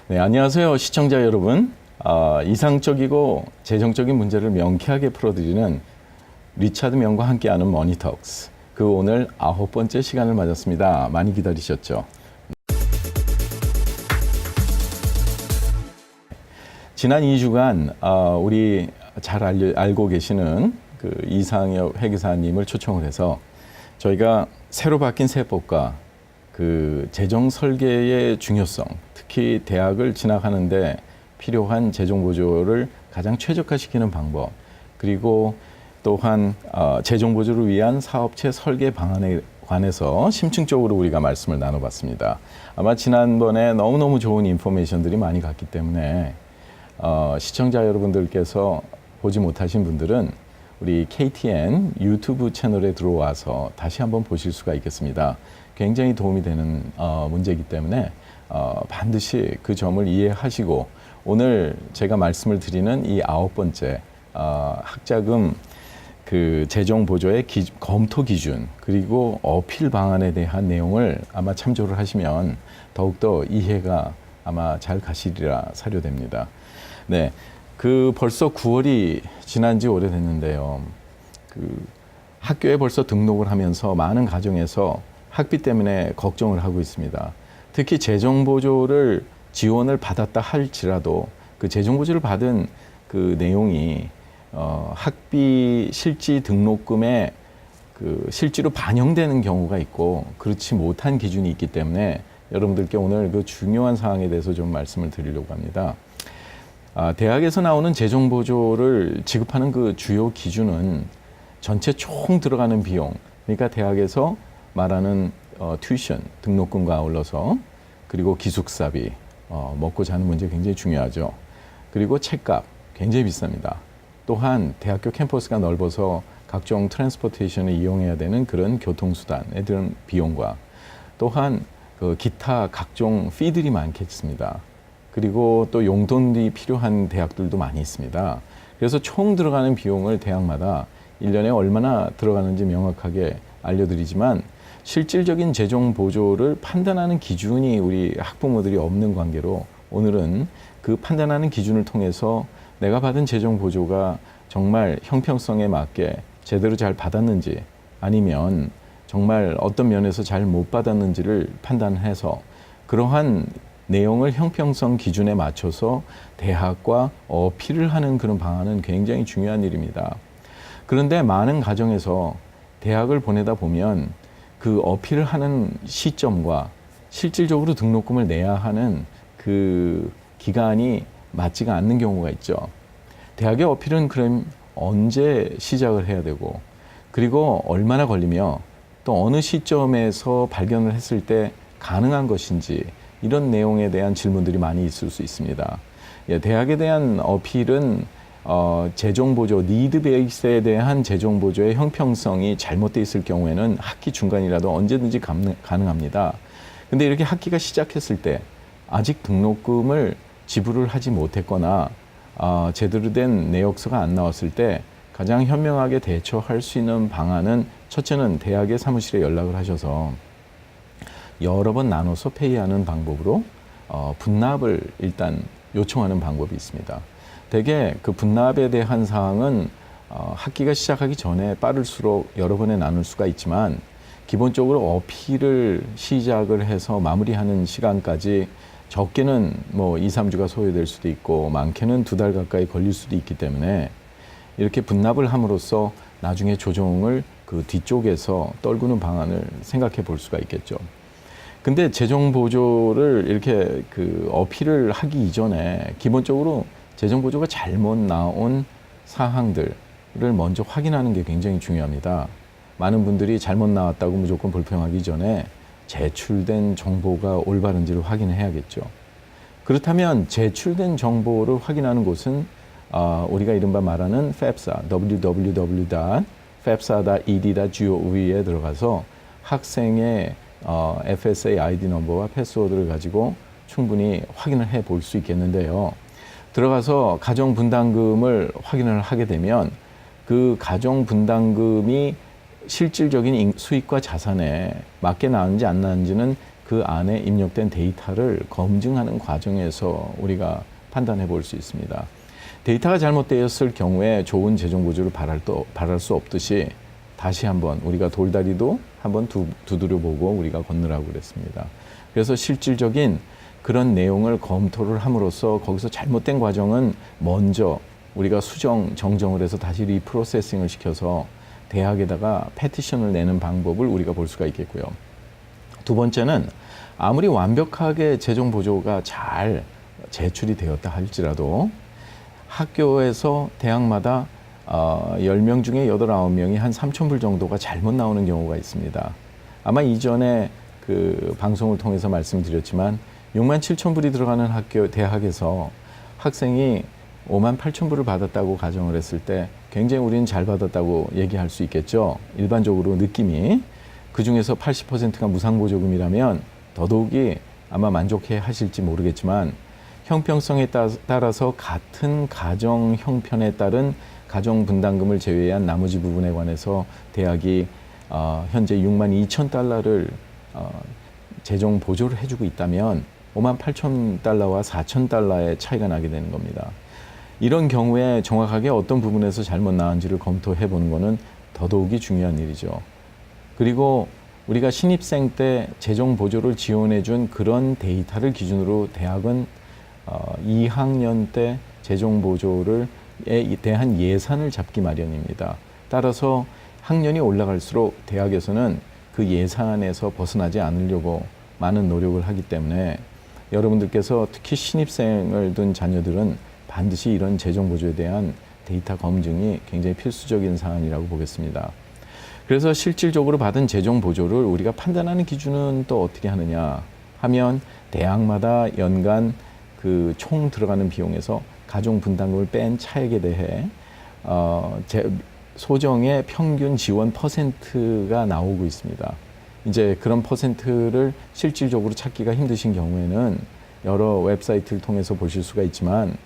네, 안녕하세요, 시청자 여러분. 이상적이고 재정적인 문제를 명쾌하게 풀어드리는 리차드 명과 함께하는 머니톡스. 그 오늘 9번째 시간을 맞았습니다. 많이 기다리셨죠? 지난 2주간 우리 잘 알고 계시는 그 이상엽 회계사님을 초청을 해서 저희가 새로 바뀐 세법과 그 재정 설계의 중요성, 특히 대학을 진학하는데 필요한 재정 보조를 가장 최적화시키는 방법, 그리고 또한 재정 보조를 위한 사업체 설계 방안에 관해서 심층적으로 우리가 말씀을 나눠봤습니다. 아마 지난번에 너무너무 좋은 인포메이션들이 많이 갔기 때문에 시청자 여러분들께서 보지 못하신 분들은 우리 KTN 유튜브 채널에 들어와서 다시 한번 보실 수가 있겠습니다. 굉장히 도움이 되는 문제이기 때문에 반드시 그 점을 이해하시고 오늘 제가 말씀을 드리는 이 9번째 학자금 그 재정 보조의 검토 기준 그리고 어필 방안에 대한 내용을 아마 참조를 하시면 더욱더 이해가 아마 잘 가시리라 사료됩니다. 네, 그 벌써 9월이 지난 지 오래됐는데요. 그 학교에 벌써 등록을 하면서 많은 가정에서 학비 때문에 걱정을 하고 있습니다. 특히 재정보조를 지원을 받았다 할지라도 그 재정보조를 받은 그 내용이 학비 실지 등록금에 그 실제로 반영되는 경우가 있고 그렇지 못한 기준이 있기 때문에 여러분들께 오늘 그 중요한 사항에 대해서 좀 말씀을 드리려고 합니다. 대학에서 나오는 재정보조를 지급하는 그 주요 기준은 전체 총 들어가는 비용, 그러니까 대학에서 말하는 튜이션, 등록금과 아울러서 그리고 기숙사비, 먹고 자는 문제 굉장히 중요하죠. 그리고 책값 굉장히 비쌉니다. 또한 대학교 캠퍼스가 넓어서 각종 트랜스포테이션을 이용해야 되는 그런 교통수단에 드는 비용과 또한 그 기타 각종 피들이 많겠습니다. 그리고 또 용돈이 필요한 대학들도 많이 있습니다. 그래서 총 들어가는 비용을 대학마다 1년에 얼마나 들어가는지 명확하게 알려드리지만 실질적인 재정 보조를 판단하는 기준이 우리 학부모들이 없는 관계로 오늘은 그 판단하는 기준을 통해서 내가 받은 재정 보조가 정말 형평성에 맞게 제대로 잘 받았는지 아니면 정말 어떤 면에서 잘 못 받았는지를 판단해서 그러한 내용을 형평성 기준에 맞춰서 대학과 어필을 하는 그런 방안은 굉장히 중요한 일입니다. 그런데 많은 가정에서 대학을 보내다 보면 그 어필을 하는 시점과 실질적으로 등록금을 내야 하는 그 기간이 맞지가 않는 경우가 있죠. 대학의 어필은 그럼 언제 시작을 해야 되고 그리고 얼마나 걸리며 또 어느 시점에서 발견을 했을 때 가능한 것인지 이런 내용에 대한 질문들이 많이 있을 수 있습니다. 대학에 대한 어필은 재정보조, 니드 베이스에 대한 재정보조의 형평성이 잘못되어 있을 경우에는 학기 중간이라도 언제든지 가능합니다. 근데 이렇게 학기가 시작했을 때 아직 등록금을 지불을 하지 못했거나 제대로 된 내역서가 안 나왔을 때 가장 현명하게 대처할 수 있는 방안은 첫째는 대학의 사무실에 연락을 하셔서 여러 번 나눠서 페이하는 방법으로 분납을 일단 요청하는 방법이 있습니다. 대개 그 분납에 대한 사항은 학기가 시작하기 전에 빠를수록 여러 번에 나눌 수가 있지만 기본적으로 어필을 시작을 해서 마무리하는 시간까지 적게는 뭐 2, 3주가 소요될 수도 있고 많게는 2달 가까이 걸릴 수도 있기 때문에 이렇게 분납을 함으로써 나중에 조정을 그 뒤쪽에서 떨구는 방안을 생각해 볼 수가 있겠죠. 근데 재정 보조를 이렇게 그 어필을 하기 이전에 기본적으로 재정 보조가 잘못 나온 사항들을 먼저 확인하는 게 굉장히 중요합니다. 많은 분들이 잘못 나왔다고 무조건 불평하기 전에 제출된 정보가 올바른지를 확인해야겠죠. 그렇다면 제출된 정보를 확인하는 곳은 우리가 이른바 말하는 FAFSA, www.fafsa.ed.gov에 들어가서 학생의 FSA 아이디 넘버와 패스워드를 가지고 충분히 확인을 해 볼 수 있겠는데요. 들어가서 가정 분담금을 확인을 하게 되면 그 가정 분담금이 실질적인 수익과 자산에 맞게 나왔는지 안 나왔는지는 그 그 안에 입력된 데이터를 검증하는 과정에서 우리가 판단해 볼 수 있습니다. 데이터가 잘못되었을 경우에 좋은 재정 보조를 바랄 수 없듯이 다시 한번 우리가 돌다리도 한번 두드려 보고 우리가 건너라고 그랬습니다. 그래서 실질적인 그런 내용을 검토를 함으로써 거기서 잘못된 과정은 먼저 우리가 정정을 해서 다시 리프로세싱을 시켜서 대학에다가 페티션을 내는 방법을 우리가 볼 수가 있겠고요. 두 번째는 아무리 완벽하게 재정 보조가 잘 제출이 되었다 할지라도 학교에서 대학마다 10명 중에 8, 9명이 한 3,000불 정도가 잘못 나오는 경우가 있습니다. 아마 이전에 그 방송을 통해서 말씀드렸지만 67,000불이 들어가는 대학에서 학생이 58,000불을 받았다고 가정을 했을 때 굉장히 우리는 잘 받았다고 얘기할 수 있겠죠. 일반적으로 느낌이. 그중에서 80%가 무상보조금이라면 더더욱이 아마 만족해 하실지 모르겠지만 형평성에 따라서 같은 가정 형편에 따른 가정 분담금을 제외한 나머지 부분에 관해서 대학이 현재 62,000달러를 재정 보조를 해주고 있다면 58,000달러와 4,000달러의 차이가 나게 되는 겁니다. 이런 경우에 정확하게 어떤 부분에서 잘못 나은지를 검토해 보는 것은 더더욱이 중요한 일이죠. 그리고 우리가 신입생 때 재정 보조를 지원해 준 그런 데이터를 기준으로 대학은 2학년 때 재정 보조에 대한 예산을 잡기 마련입니다. 따라서 학년이 올라갈수록 대학에서는 그 예산에서 벗어나지 않으려고 많은 노력을 하기 때문에 여러분들께서 특히 신입생을 둔 자녀들은 반드시 이런 재정 보조에 대한 데이터 검증이 굉장히 필수적인 사안이라고 보겠습니다. 그래서 실질적으로 받은 재정 보조를 우리가 판단하는 기준은 또 어떻게 하느냐 하면 대학마다 연간 그 총 들어가는 비용에서 가정 분담금을 뺀 차액에 대해 소정의 평균 지원 퍼센트가 나오고 있습니다. 이제 그런 퍼센트를 실질적으로 찾기가 힘드신 경우에는 여러 웹사이트를 통해서 보실 수가 있지만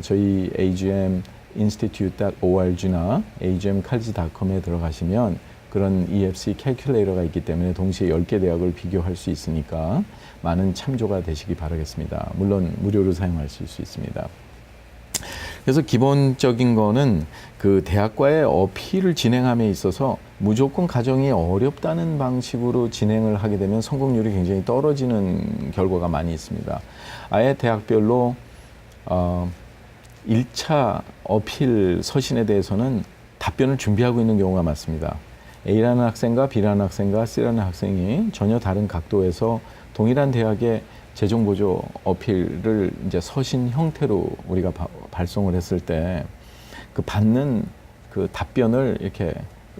저희 AGM institute.org나 agmcollege.com에 들어가시면 그런 EFC 캘큘레이터가 있기 때문에 동시에 10개 대학을 비교할 수 있으니까 많은 참조가 되시기 바라겠습니다. 물론 무료로 사용하실 수 있습니다. 그래서 기본적인 거는 그 대학과의 어필을 진행함에 있어서 무조건 가정이 어렵다는 방식으로 진행을 하게 되면 성공률이 굉장히 떨어지는 결과가 많이 있습니다. 아예 대학별로 1차 어필 서신에 대해서는 답변을 준비하고 있는 경우가 많습니다. A라는 학생과 B라는 학생과 C라는 학생이 전혀 다른 각도에서 동일한 대학의 재정보조 어필을 이제 서신 형태로 우리가 발송을 했을 때 그 받는 그 답변을 이렇게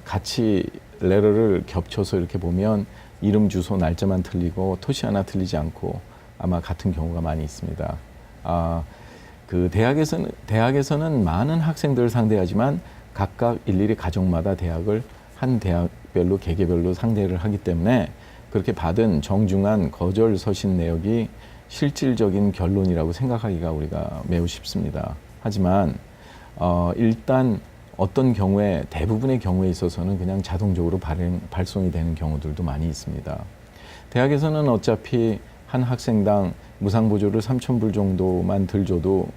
같이 레터를 겹쳐서 이렇게 보면 이름, 주소, 날짜만 틀리고 토시 하나 틀리지 않고 아마 같은 경우가 많이 있습니다. 그 대학에서는 많은 학생들을 상대하지만 각각 일일이 가정마다 대학을 한 대학별로 개개별로 상대를 하기 때문에 그렇게 받은 정중한 거절 서신 내역이 실질적인 결론이라고 생각하기가 우리가 매우 쉽습니다. 하지만 일단 어떤 경우에 대부분의 경우에 있어서는 그냥 자동적으로 발송이 되는 경우들도 많이 있습니다. 대학에서는 어차피 한 학생당 무상보조를 3,000불 정도만 들줘도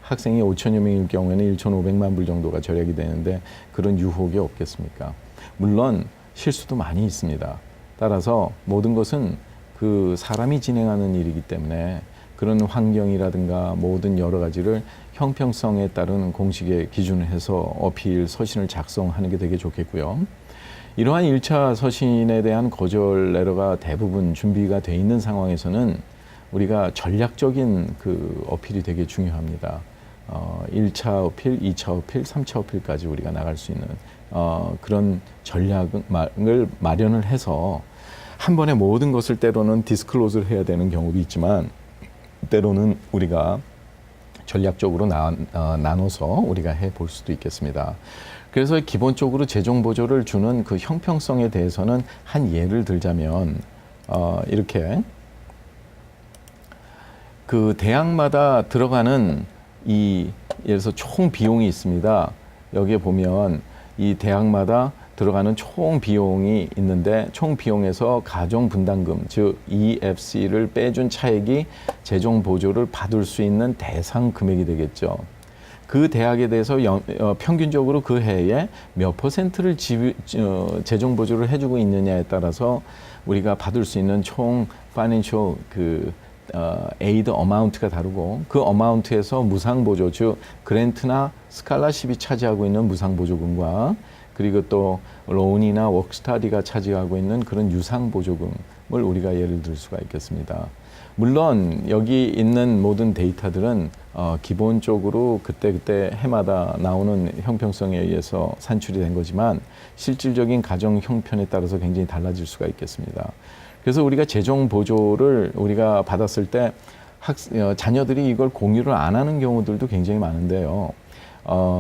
학생이 5천여 명일 경우에는 1,500만 불 정도가 절약이 되는데 그런 유혹이 없겠습니까? 물론 실수도 많이 있습니다. 따라서 모든 것은 그 사람이 진행하는 일이기 때문에 그런 환경이라든가 모든 여러 가지를 형평성에 따른 공식의 기준을 해서 어필 서신을 작성하는 게 되게 좋겠고요. 이러한 1차 서신에 대한 거절 레터가 대부분 준비가 돼 있는 상황에서는 우리가 전략적인 그 어필이 되게 중요합니다. 1차 어필, 2차 어필, 3차 어필까지 우리가 나갈 수 있는 그런 전략을 마련을 해서 한 번에 모든 것을 때로는 디스클로즈를 해야 되는 경우도 있지만 때로는 우리가 전략적으로 나눠서 우리가 해볼 수도 있겠습니다. 그래서 기본적으로 재정 보조를 주는 그 형평성에 대해서는 한 예를 들자면 이렇게 그 대학마다 들어가는 예를 들어서 총 비용이 있습니다. 여기에 보면 이 대학마다 들어가는 총 비용이 있는데 총 비용에서 가정 분담금 즉 EFC를 빼준 차액이 재정 보조를 받을 수 있는 대상 금액이 되겠죠. 그 대학에 대해서 평균적으로 그 해에 몇 퍼센트를 재정 보조를 해주고 있느냐에 따라서 우리가 받을 수 있는 총 파이낸셜 에이드 어마운트가 다르고 그 어마운트에서 무상 보조 즉 그랜트나 스칼라십이 차지하고 있는 무상 보조금과 그리고 또 론이나 워크스타디가 차지하고 있는 그런 유상 보조금을 우리가 예를 들 수가 있겠습니다. 물론 여기 있는 모든 데이터들은 기본적으로 그때 해마다 나오는 형평성에 의해서 산출이 된 거지만 실질적인 가정 형편에 따라서 굉장히 달라질 수가 있겠습니다. 그래서 우리가 재정 보조를 우리가 받았을 때 자녀들이 이걸 공유를 안 하는 경우들도 굉장히 많은데요.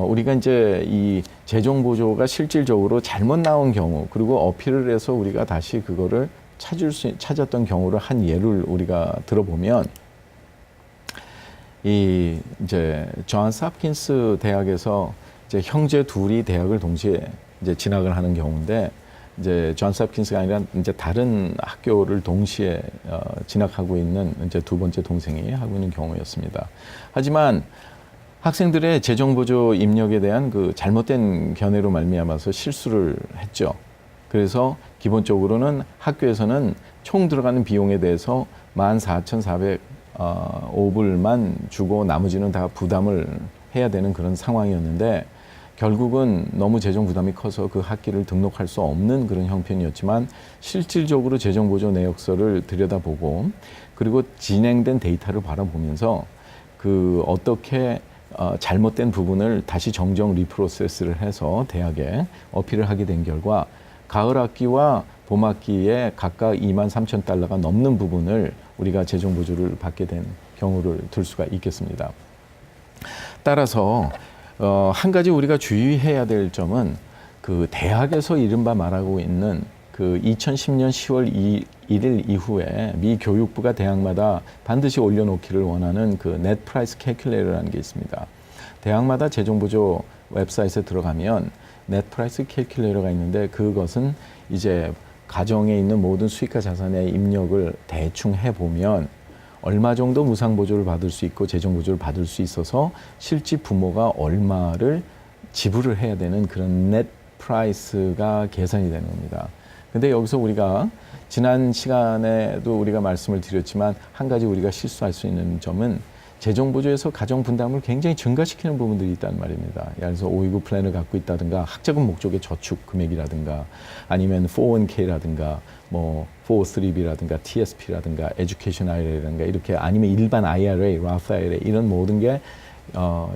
우리가 이제 이 재정 보조가 실질적으로 잘못 나온 경우 그리고 어필을 해서 우리가 다시 그거를 찾았던 경우를 한 예를 우리가 들어보면 이 이제 존스 홉킨스 대학에서 이제 형제 둘이 대학을 동시에 이제 진학을 하는 경우인데 이제 존스 홉킨스가 아니라 이제 다른 학교를 동시에 진학하고 있는 이제 두 번째 동생이 하고 있는 경우였습니다. 하지만 학생들의 재정 보조 입력에 대한 그 잘못된 견해로 말미암아서 실수를 했죠. 그래서 기본적으로는 학교에서는 총 들어가는 비용에 대해서 14,405불만 주고 나머지는 다 부담을 해야 되는 그런 상황이었는데 결국은 너무 재정 부담이 커서 그 학기를 등록할 수 없는 그런 형편이었지만 실질적으로 재정 보조 내역서를 들여다보고 그리고 진행된 데이터를 바라보면서 그 어떻게 잘못된 부분을 다시 정정 리프로세스를 해서 대학에 어필을 하게 된 결과 가을 학기와 봄 학기에 각각 23,000달러가 넘는 부분을 우리가 재정 보조를 받게 된 경우를 들 수가 있겠습니다. 따라서 한 가지 우리가 주의해야 될 점은 그 대학에서 이른바 말하고 있는 그 2010년 10월 1일 이후에 미 교육부가 대학마다 반드시 올려놓기를 원하는 그 넷 프라이스 캘큘레이터라는 게 있습니다. 대학마다 재정 보조 웹사이트에 들어가면 넷 프라이스 캘큘레이터가 있는데 그것은 이제 가정에 있는 모든 수익과 자산의 입력을 대충 해보면 얼마 정도 무상 보조를 받을 수 있고 재정 보조를 받을 수 있어서 실제 부모가 얼마를 지불을 해야 되는 그런 넷 프라이스가 계산이 되는 겁니다. 근데 여기서 우리가 지난 시간에도 우리가 말씀을 드렸지만 한 가지 우리가 실수할 수 있는 점은 재정 보조에서 가정 분담을 굉장히 증가시키는 부분들이 있단 말입니다. 예를 들어서 529 플랜을 갖고 있다든가 학자금 목적의 저축 금액이라든가 아니면 401k라든가 뭐 403b라든가 TSP라든가 에듀케이션 IRA라든가 이렇게 아니면 일반 IRA, Roth IRA 이런 모든 게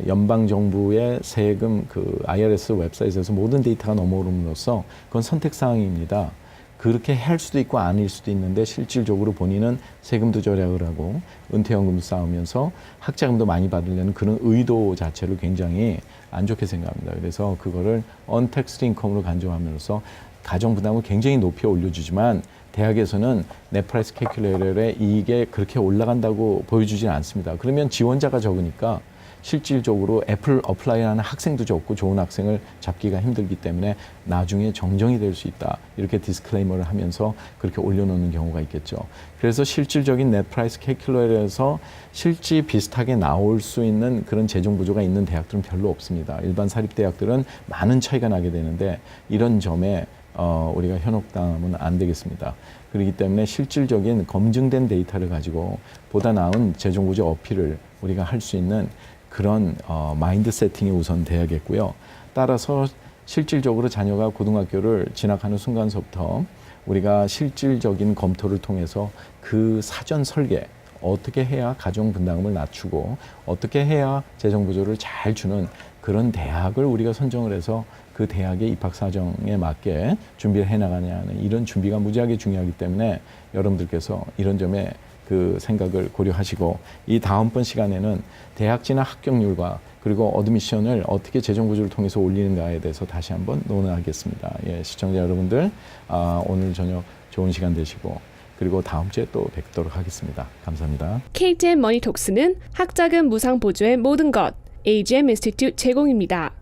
연방 정부의 세금 그 IRS 웹사이트에서 모든 데이터가 넘어옴으로써 그건 선택 사항입니다. 그렇게 할 수도 있고 아닐 수도 있는데 실질적으로 본인은 세금도 절약을 하고 은퇴연금도 쌓으면서 학자금도 많이 받으려는 그런 의도 자체를 굉장히 안 좋게 생각합니다. 그래서 그거를 언택스드 인컴으로 간주함으로써 가정 부담을 굉장히 높이 올려주지만 대학에서는 넷 프라이스 캘큘레이터에 이게 그렇게 올라간다고 보여주진 않습니다. 그러면 지원자가 적으니까 실질적으로 애플 어플라이하는 학생도 적고 좋은 학생을 잡기가 힘들기 때문에 나중에 정정이 될 수 있다. 이렇게 디스클레이머를 하면서 그렇게 올려놓는 경우가 있겠죠. 그래서 실질적인 넷 프라이스 캘큘레이터에서 실제 비슷하게 나올 수 있는 그런 재정 보조가 있는 대학들은 별로 없습니다. 일반 사립대학들은 많은 차이가 나게 되는데 이런 점에 우리가 현혹당하면 안 되겠습니다. 그렇기 때문에 실질적인 검증된 데이터를 가지고 보다 나은 재정 보조 어필을 우리가 할 수 있는 그런 마인드 세팅이 우선 돼야겠고요. 따라서 실질적으로 자녀가 고등학교를 진학하는 순간서부터 우리가 실질적인 검토를 통해서 그 사전 설계, 어떻게 해야 가정 분담금을 낮추고 어떻게 해야 재정 보조를 잘 주는 그런 대학을 우리가 선정을 해서 그 대학의 입학 사정에 맞게 준비를 해나가냐는 이런 준비가 무지하게 중요하기 때문에 여러분들께서 이런 점에 그 생각을 고려하시고 이 다음번 시간에는 대학 진학 합격률과 그리고 어드미션을 어떻게 재정 보조를 통해서 올리는가에 대해서 다시 한번 논의하겠습니다. 예, 시청자 여러분들 오늘 저녁 좋은 시간 되시고 그리고 다음 주에 또 뵙도록 하겠습니다. 감사합니다. KTN 머니톡스는 학자금 무상 보조의 모든 것 AGM 인스티튜트 제공입니다.